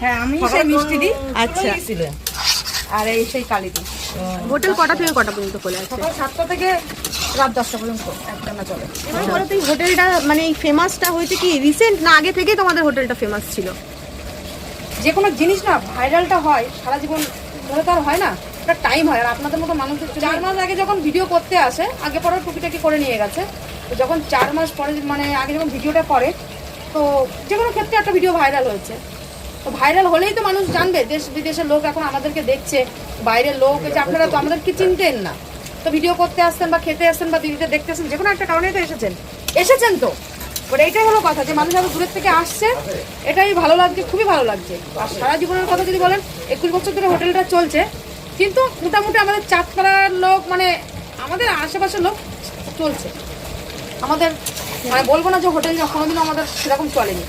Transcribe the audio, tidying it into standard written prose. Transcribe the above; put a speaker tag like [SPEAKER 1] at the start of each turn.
[SPEAKER 1] হ্যাঁ আমি সেই মিষ্টি দিই।
[SPEAKER 2] আচ্ছা।
[SPEAKER 1] আর এই সেই কালিদি।
[SPEAKER 2] হোটেল কটা থেকে কটা পর্যন্ত খোলা আছে?
[SPEAKER 1] সকাল 7টা থেকে রাত 10টা পর্যন্ত একটানা চলে।
[SPEAKER 2] এবার বলো তো এই হোটেলটা মানে এই ফেমাসটা হয়েছে কি রিসেন্ট না আগে থেকেই তোমাদের হোটেলটা ফেমাস ছিল?
[SPEAKER 1] যে কোনো জিনিস না ভাইরালটা হয় সারা জীবন ধরে তো আর হয় না, একটা টাইম হয়। আর আপনাদের মতো মানুষের 4 মাস আগে যখন ভিডিও করতে আসে, আগে পরে টুকিটাকি করে নিয়ে গেছে, তো যখন 4 মাস পরে মানে আগে যখন ভিডিওটা করে, তো যে কোনো ক্ষেত্রে একটা ভিডিও ভাইরাল হয়েছে। তো ভাইরাল হলেই তো মানুষ জানবে, দেশ বিদেশের লোক এখন আমাদেরকে দেখছে, বাইরের লোক, যে আপনারা তো আমাদেরকে চিনতেন না, তো ভিডিও করতে আসতেন বা খেতে আসতেন বা দিদিতে দেখতে আসতেন, যে কোনো একটা কারণেই তো এসেছেন তো। বাট এইটাই হলো কথা, যে মানুষ আরো দূরের থেকে আসছে, এটাই ভালো লাগছে, খুবই ভালো লাগছে। আর সারা জীবনের কথা যদি বলেন, 21 বছর ধরে হোটেলটা চলছে, কিন্তু মোটামুটি আমাদের চাঁদপাড়ার লোক মানে আমাদের আশেপাশের লোক চলছে। আমাদের মানে বলবো না যে হোটেল কোনোদিনও আমাদের সেরকম চলেনি।